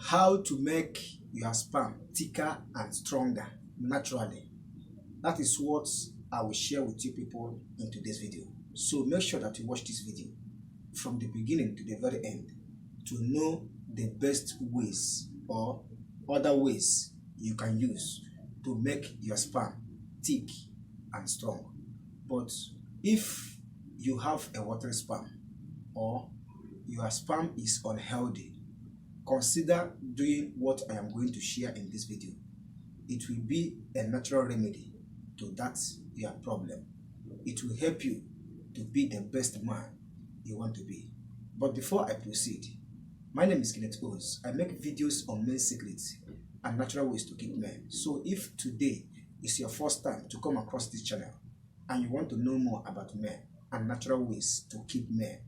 How to make your sperm thicker and stronger naturally. That is what I will share with you people in today's video. So make sure that you watch this video from the beginning to the very end to know the best ways or other ways you can use to make your sperm thick and strong. But if you have a watery sperm or your sperm is unhealthy, consider doing what I am going to share in this video. It will be a natural remedy to that your problem. It will help you to be the best man you want to be. But before I proceed, my name is Kenneth. I make videos on men's secrets and natural ways to keep men. So if today is your first time to come across this channel and you want to know more about men and natural ways to keep men,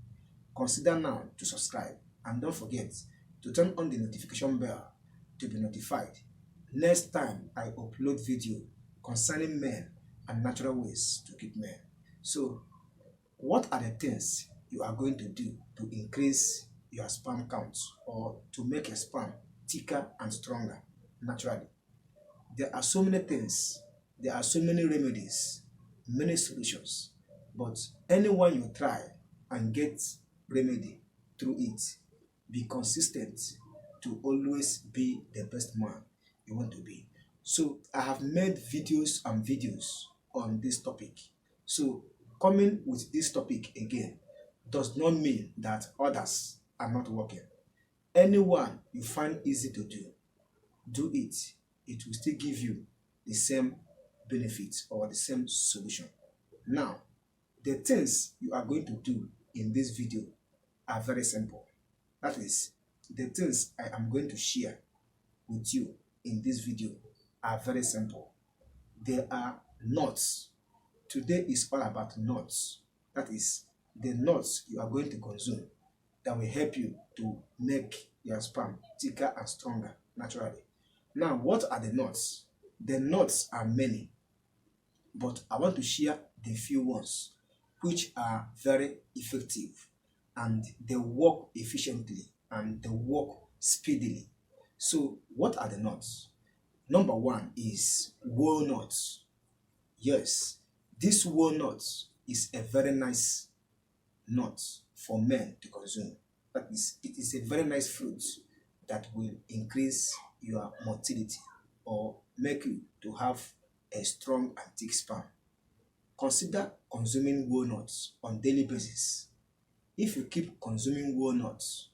consider now to subscribe and don't forget to turn on the notification bell to be notified next time I upload video concerning men and natural ways to keep men. So what are the things you are going to do to increase your sperm count or to make your sperm thicker and stronger naturally? There are so many things, there are so many remedies, many solutions, but anyone you try and get remedy through it, be consistent to always be the best man you want to be. So I have made videos and videos on this topic. So coming with this topic again does not mean that others are not working. Anyone you find easy to do it. It will still give you the same benefits or the same solution. Now, the things you are going to do in this video are very simple. That is, the things I am going to share with you in this video are very simple. There are nuts. Today is all about nuts. That is, the nuts you are going to consume that will help you to make your sperm thicker and stronger naturally. Now, what are the nuts? The nuts are many, but I want to share the few ones which are very effective and they work efficiently and they work speedily. So what are the nuts? Number one is walnuts. Yes, this walnut is a very nice nut for men to consume. That is, it is a very nice fruit that will increase your motility or make you to have a strong and thick sperm. Consider consuming walnuts on daily basis. If you keep consuming walnuts,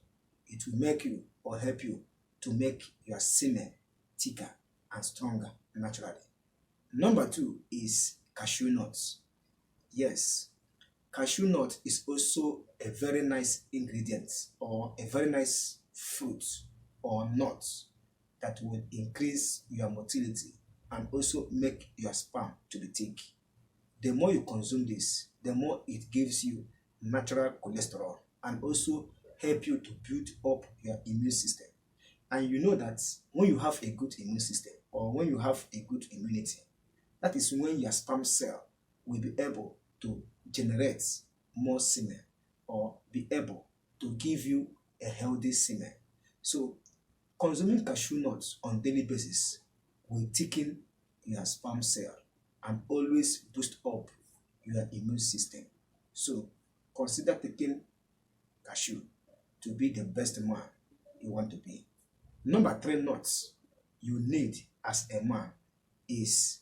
it will make you or help you to make your semen thicker and stronger naturally. Number two is cashew nuts. Yes, cashew nut is also a very nice ingredient or a very nice fruit or nut that will increase your motility and also make your sperm to be thick. The more you consume this, the more it gives you natural cholesterol and also help you to build up your immune system. And you know that when you have a good immune system or when you have a good immunity, that is when your sperm cell will be able to generate more semen or be able to give you a healthy semen. So consuming cashew nuts on daily basis will thicken your sperm cell and always boost up your immune system. So consider taking cashew to be the best man you want to be. Number three nuts you need as a man is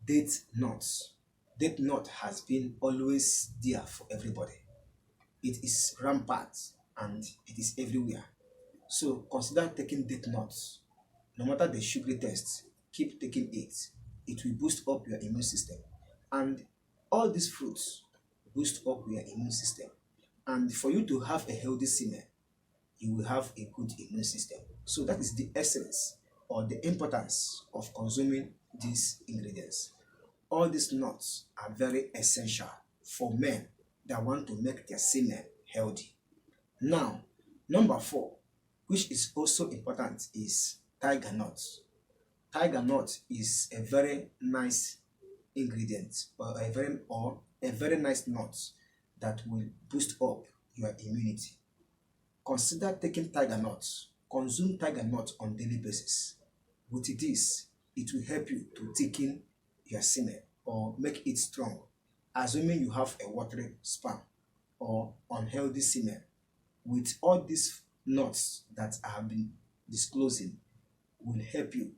date nuts. Date nut has been always there for everybody. It is rampant and it is everywhere. So consider taking date nuts. No matter the sugary taste, keep taking it. It will boost up your immune system. And all these fruits boost up your immune system. And for you to have a healthy semen, you will have a good immune system. So that is the essence or the importance of consuming these ingredients. All these nuts are very essential for men that want to make their semen healthy. Now, number four, which is also important, is tiger nuts. Tiger nut is a very nice ingredient or a very nice nut that will boost up your immunity. Consider taking tiger nuts consume tiger nut on daily basis. With this, it will help you to thicken your semen or make it strong, assuming you have a watery sperm or unhealthy semen. With all these nuts that I have been disclosing will help you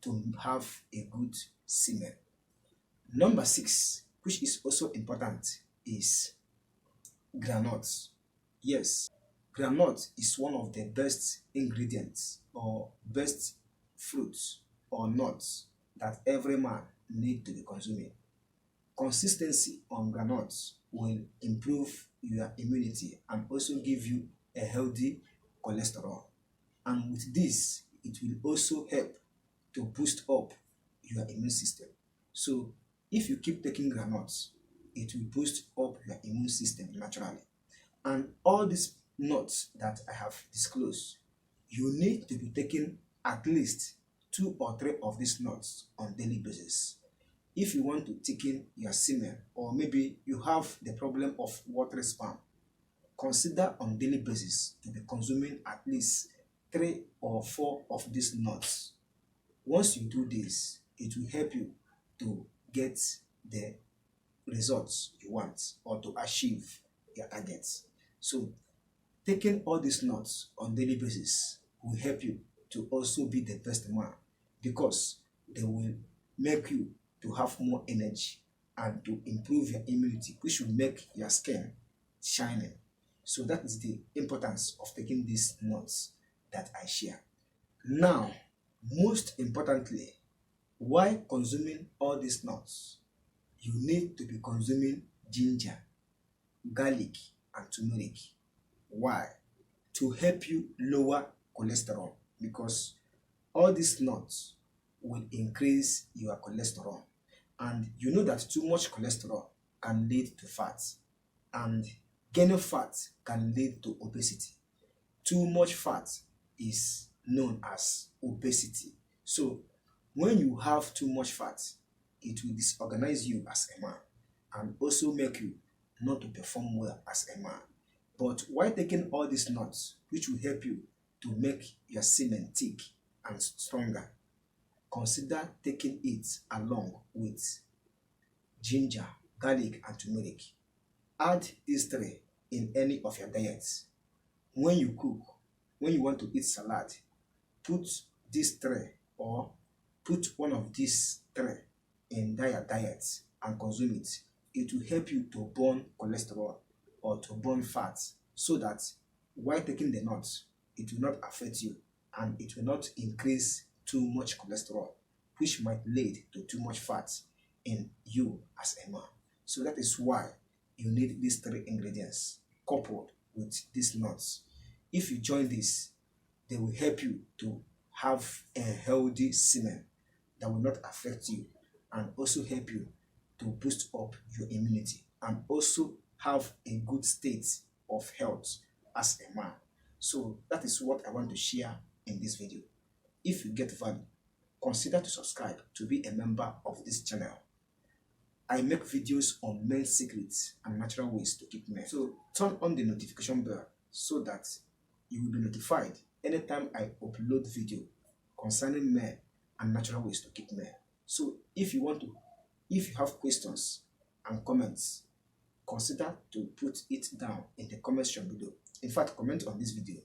to have a good semen. Number 6, which is also important, is groundnuts. Yes, groundnut is one of the best ingredients or best fruits or nuts that every man need to be consuming. Consistency on groundnuts will improve your immunity and also give you a healthy cholesterol. And with this, it will also help to boost up your immune system. So if you keep taking groundnuts, it will boost up your immune system naturally. And all these nuts that I have disclosed, you need to be taking at least 2 or 3 of these nuts on daily basis. If you want to thicken your semen, or maybe you have the problem of watery sperm, consider on daily basis to be consuming at least 3 or 4 of these nuts. Once you do this, it will help you to get the results you want or to achieve your targets. So taking all these nuts on daily basis will help you to also be the best man, because they will make you to have more energy and to improve your immunity, which will make your skin shining. So that is the importance of taking these nuts that I share. Now, most importantly, while consuming all these nuts, you need to be consuming ginger, garlic, and turmeric. Why? To help you lower cholesterol, because all these nuts will increase your cholesterol. And you know that too much cholesterol can lead to fat, and gaining fat can lead to obesity. Too much fat is known as obesity. So when you have too much fat, it will disorganize you as a man and also make you not to perform well as a man. But while taking all these nuts, which will help you to make your semen thick and stronger, consider taking it along with ginger, garlic, and turmeric. Add these 3 in any of your diets. When you cook, when you want to eat salad, put these 3 or put one of these 3 in your diet and consume it. It will help you to burn cholesterol or to burn fat, so that while taking the nuts, it will not affect you and it will not increase too much cholesterol, which might lead to too much fat in you as a man. So that is why you need these 3 ingredients coupled with these nuts. If you join this, they will help you to have a healthy semen that will not affect you, and also help you to boost up your immunity and also have a good state of health as a man. So that is what I want to share in this video. If you get value, consider to subscribe to be a member of this channel. I make videos on men's secrets and natural ways to keep men. So turn on the notification bell so that you will be notified anytime I upload video concerning men and natural ways to keep men. So if you have questions and comments, consider to put it down in the comment section below. In fact, comment on this video.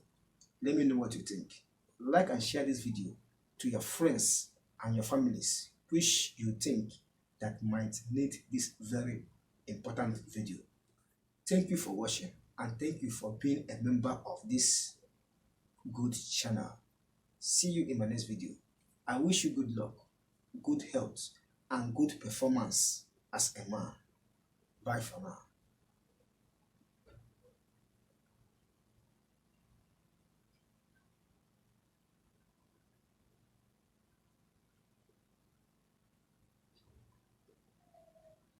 Let me know what you think. Like and share this video to your friends and your families which you think that might need this very important video. Thank you for watching, and thank you for being a member of this good channel. See you in my next video. I wish you good luck, good health, and good performance as a man. Bye for now.